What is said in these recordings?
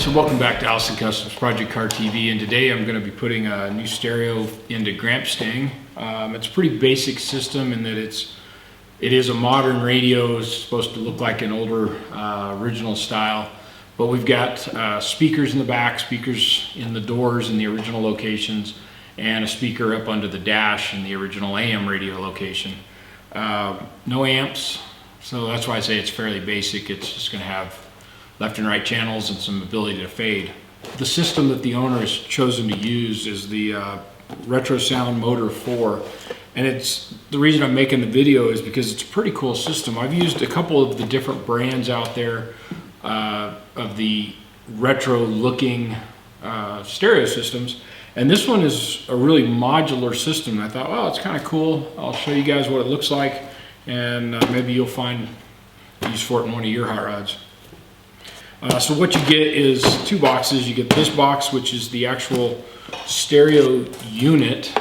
So welcome back to Allison Customs Project Car TV, and today I'm going to be putting a new stereo into Gramp'Stang. It's a pretty basic system in that it is a modern radio. It's supposed to look like an older original style, but we've got speakers in the back, speakers in the doors in the original locations, and a speaker up under the dash in the original AM radio location. No amps, so that's why I say it's fairly basic. It's just going to have left and right channels and some ability to fade. The system that the owner has chosen to use is the RetroSound Motor 4, and it's the reason I'm making the video is because it's a pretty cool system. I've used a couple of the different brands out there of the retro looking stereo systems, and this one is a really modular system. I thought, well, it's kind of cool. I'll show you guys what it looks like, and maybe you'll find use for it in one of your hot rods. So what you get is two boxes. You get this box, which is the actual stereo unit.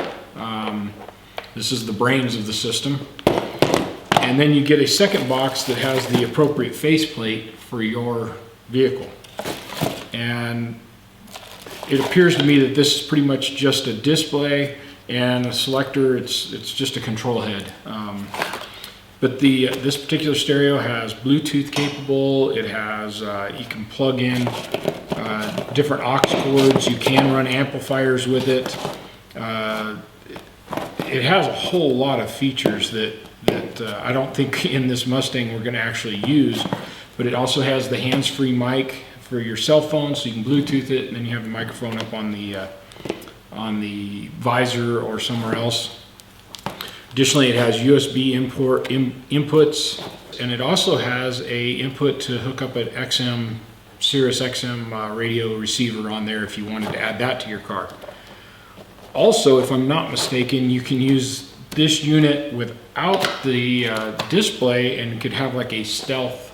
This is the brains of the system. And then you get a second box that has the appropriate faceplate for your vehicle. And it appears to me that this is pretty much just a display and a selector. It's just a control head. But this particular stereo has Bluetooth capable. It has, you can plug in different aux cords. You can run amplifiers with it. It has a whole lot of features that I don't think in this Mustang we're going to actually use. But it also has the hands-free mic for your cell phone, so you can Bluetooth it, and then you have the microphone up on the visor or somewhere else. Additionally, it has USB inputs, and it also has a input to hook up an Sirius XM radio receiver on there if you wanted to add that to your car. Also, if I'm not mistaken, you can use this unit without the display, and you could have like a stealth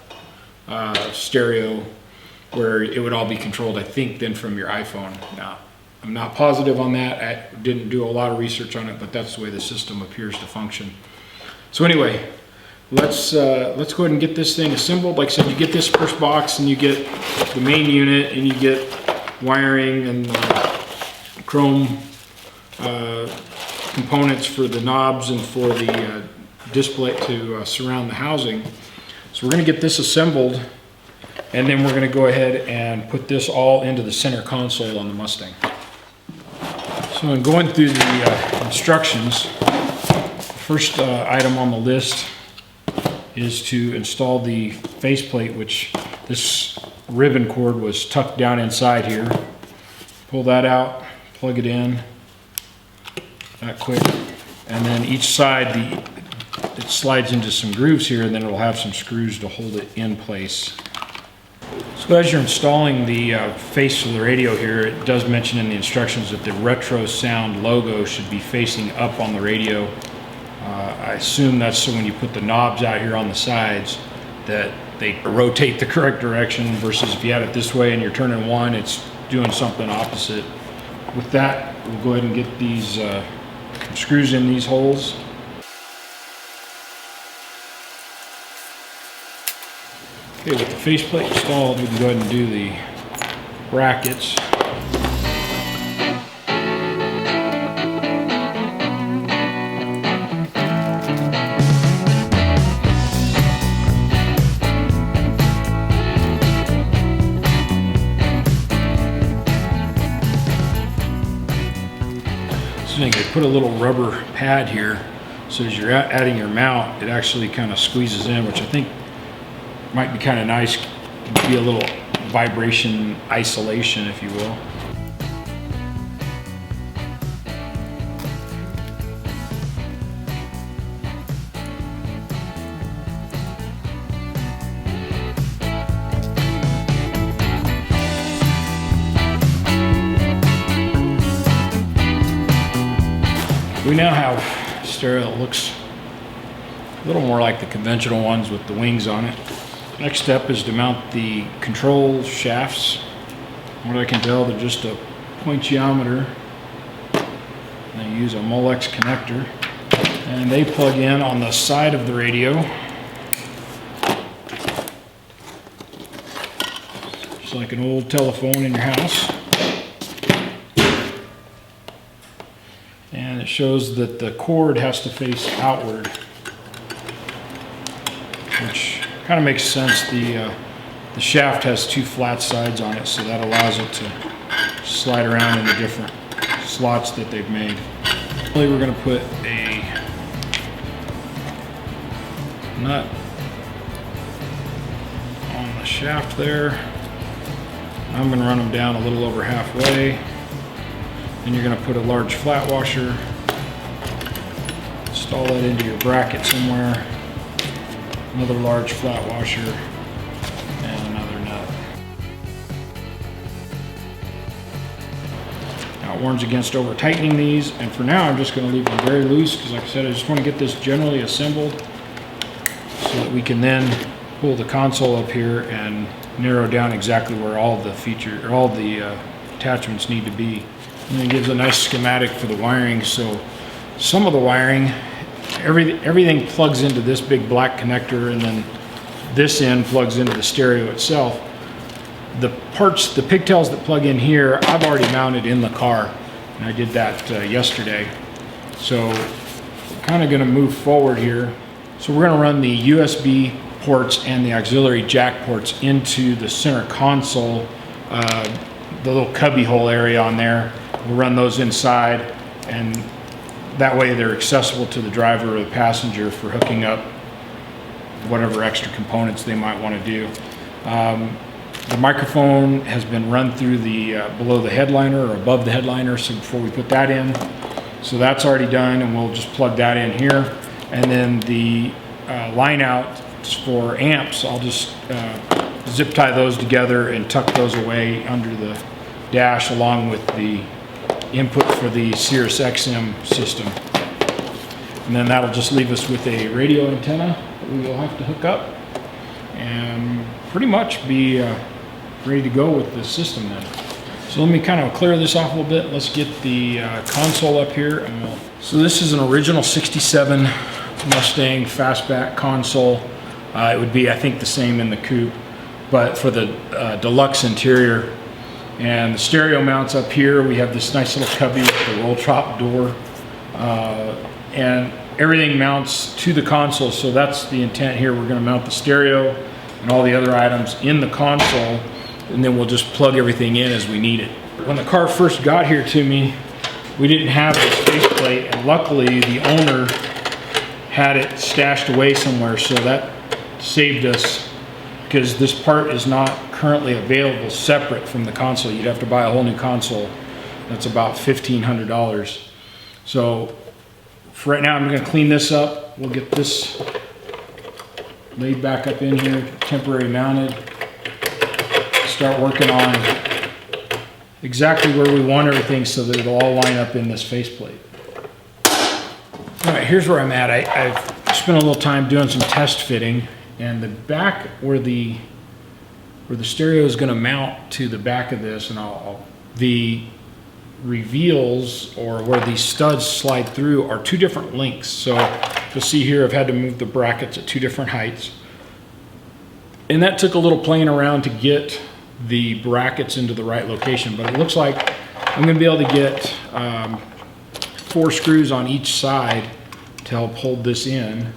stereo where it would all be controlled, I think, then from your iPhone. Now, I'm not positive on that. I didn't do a lot of research on it, but that's the way the system appears to function. So anyway, let's go ahead and get this thing assembled. Like I said, you get this first box, and you get the main unit, and you get wiring and chrome components for the knobs and for the display to surround the housing. So we're going to get this assembled, and then we're going to go ahead and put this all into the center console on the Mustang. So in going through the instructions, the first item on the list is to install the faceplate, which this ribbon cord was tucked down inside here. Pull that out, plug it in, that quick, and then each side it slides into some grooves here, and then it'll have some screws to hold it in place. So as you're installing the face of the radio here, it does mention in the instructions that the RetroSound logo should be facing up on the radio. I assume that's so when you put the knobs out here on the sides that they rotate the correct direction, versus if you had it this way and you're turning one, it's doing something opposite. With that, we'll go ahead and get these screws in these holes. Okay, with the faceplate installed, we can go ahead and do the brackets. So you can put a little rubber pad here, so as you're adding your mount, it actually kind of squeezes in, which I think might be kind of nice. It'd be a little vibration isolation, if you will. We now have a stereo that looks a little more like the conventional ones with the wings on it. Next step is to mount the control shafts. From what I can tell, they're just a pointiometer. And I use a Molex connector, and they plug in on the side of the radio. Looks like an old telephone in your house. And it shows that the cord has to face outward, which kind of makes sense. The shaft has two flat sides on it, so that allows it to slide around in the different slots that they've made. We're going to put a nut on the shaft there. I'm going to run them down a little over halfway. Then you're going to put a large flat washer, install that into your bracket somewhere, another large flat washer, and another nut. Now it warns against over tightening these, and for now I'm just going to leave them very loose because, like I said, I just want to get this generally assembled so that we can then pull the console up here and narrow down exactly where all the attachments need to be. And it gives a nice schematic for the wiring. So some of the wiring, everything plugs into this big black connector, and then this end plugs into the stereo itself. The parts, the pigtails that plug in here, I've already mounted in the car, and I did that yesterday. So we're kind of going to move forward here. So we're going to run the USB ports and the auxiliary jack ports into the center console, the little cubby hole area on there. We'll run those inside, and that way they're accessible to the driver or the passenger for hooking up whatever extra components they might want to do. The microphone has been run through the below the headliner or above the headliner, so before we put that in. So that's already done, and we'll just plug that in here. And then the line out for amps, I'll just zip tie those together and tuck those away under the dash along with the input for the Sirius XM system. And then that'll just leave us with a radio antenna that we will have to hook up and pretty much be ready to go with the system then. So let me kind of clear this off a little bit. Let's get the console up here. So this is an original 67 Mustang fastback console. It would be, I think, the same in the coupe, but for the deluxe interior. And the stereo mounts up here. We have this nice little cubby with the roll top door, and everything mounts to the console. So that's the intent here. We're going to mount the stereo and all the other items in the console, and then we'll just plug everything in as we need it. When the car first got here to me, we didn't have this faceplate, and luckily the owner had it stashed away somewhere, so that saved us, because this part is not currently available separate from the console. You'd have to buy a whole new console. That's about $1,500. So for right now, I'm going to clean this up. We'll get this laid back up in here, temporary mounted. Start working on exactly where we want everything so that it'll all line up in this faceplate. All right, here's where I'm at. I've spent a little time doing some test fitting, and the back where the stereo is going to mount to the back of this, and the reveals, or where these studs slide through, are two different lengths. So you'll see here I've had to move the brackets at two different heights, and that took a little playing around to get the brackets into the right location. But it looks like I'm going to be able to get 4 screws on each side to help hold this in,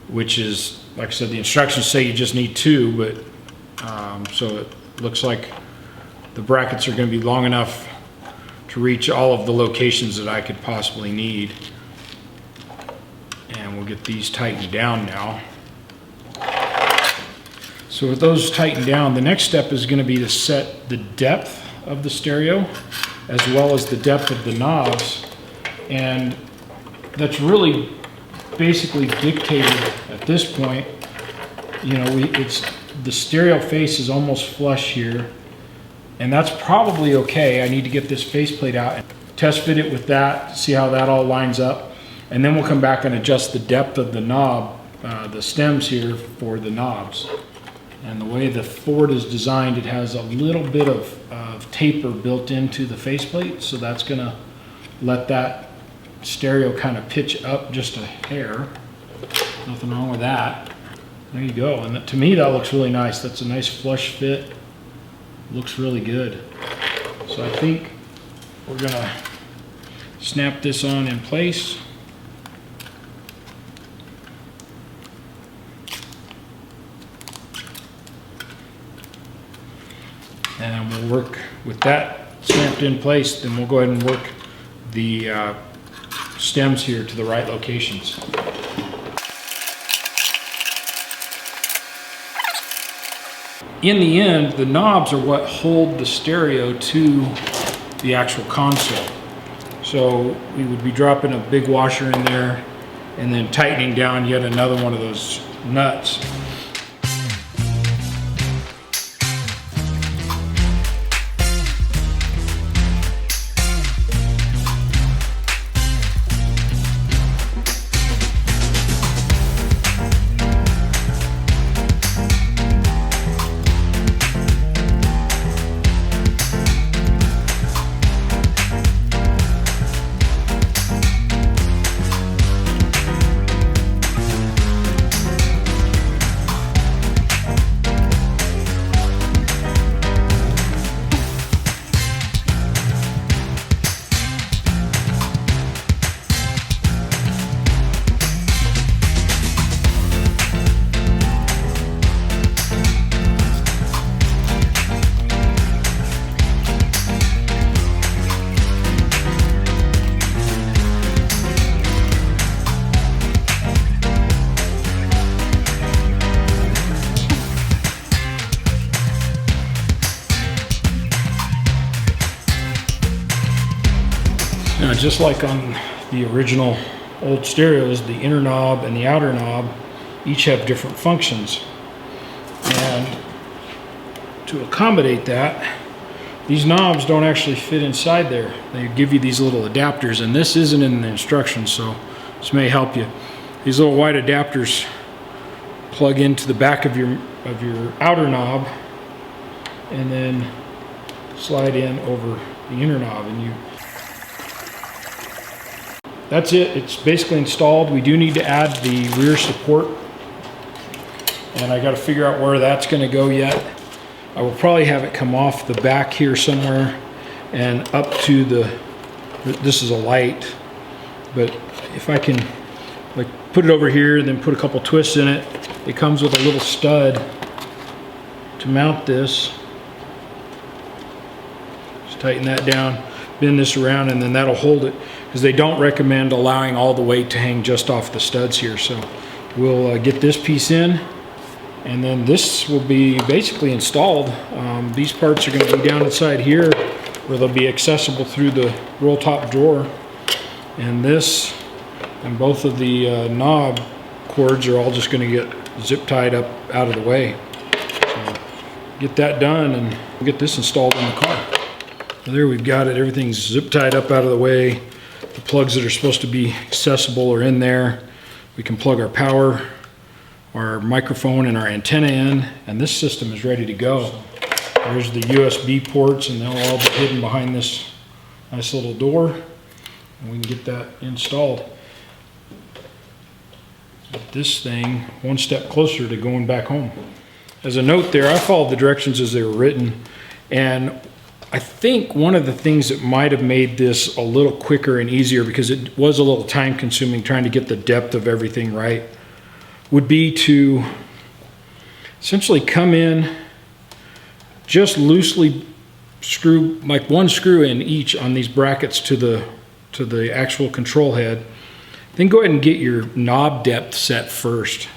which is, like I said, the instructions say you just need 2, but so it looks like the brackets are going to be long enough to reach all of the locations that I could possibly need. And we'll get these tightened down now. So with those tightened down, the next step is going to be to set the depth of the stereo as well as the depth of the knobs, and that's really basically dictated at this point. You know, it's the stereo face is almost flush here, and that's probably okay. I need to get this faceplate out and test fit it with that, see how that all lines up, and then we'll come back and adjust the depth of the knob, the stems here for the knobs. And the way the Ford is designed, it has a little bit of taper built into the faceplate, so that's going to let that stereo kind of pitch up just a hair. Nothing wrong with that. There you go. And to me, that looks really nice. That's a nice flush fit. looks really good. So I think we're gonna snap this on in place. And we'll work with that snapped in place, then we'll go ahead and work the stems here to the right locations. In the end, the knobs are what hold the stereo to the actual console. So we would be dropping a big washer in there and then tightening down yet another one of those nuts. Now, just like on the original old stereos, the inner knob and the outer knob each have different functions. And to accommodate that, these knobs don't actually fit inside there. They give you these little adapters, and this isn't in the instructions, so this may help you. These little white adapters plug into the back of your outer knob and then slide in over the inner knob, and that's it. It's basically installed. We do need to add the rear support, and I got to figure out where that's going to go yet. I will probably have it come off the back here somewhere and up to this is a light, but if I can like put it over here and then put a couple twists in it, it comes with a little stud to mount this. Just tighten that down, bend this around, and then that'll hold it, because they don't recommend allowing all the weight to hang just off the studs here. So we'll get this piece in, and then this will be basically installed. These parts are going to be down inside here where they'll be accessible through the roll top drawer, and this and both of the knob cords are all just going to get zip tied up out of the way. So get that done and we'll get this installed in the car. So there we've got it. Everything's zip tied up out of the way. The plugs that are supposed to be accessible are in there. We can plug our power, our microphone, and our antenna in, and this system is ready to go. There's the USB ports, and they'll all be hidden behind this nice little door, and we can get that installed. Get this thing one step closer to going back home. As a note there, I followed the directions as they were written, and I think one of the things that might have made this a little quicker and easier, because it was a little time consuming trying to get the depth of everything right, would be to essentially come in, just loosely screw like one screw in each on these brackets to the actual control head. Then go ahead and get your knob depth set first.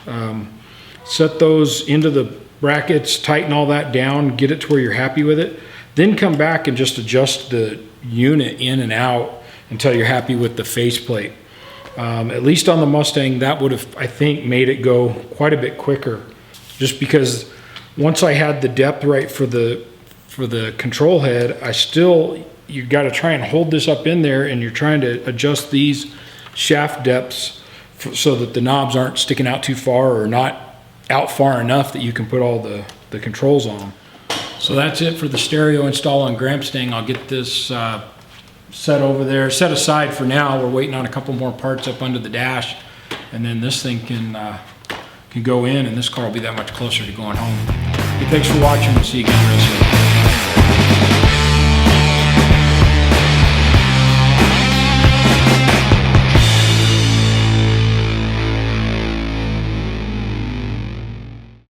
Set those into the brackets, tighten all that down, get it to where you're happy with it. Then come back and just adjust the unit in and out until you're happy with the faceplate. At least on the Mustang, that would have, I think, made it go quite a bit quicker. Just because once I had the depth right for the control head, you got to try and hold this up in there, and you're trying to adjust these shaft depths so that the knobs aren't sticking out too far or not out far enough that you can put all the controls on them. So that's it for the stereo install on Gramp'Stang. I'll get this set over there, set aside for now. We're waiting on a couple more parts up under the dash, and then this thing can go in, and this car will be that much closer to going home. Hey, thanks for watching. We'll see you again real soon.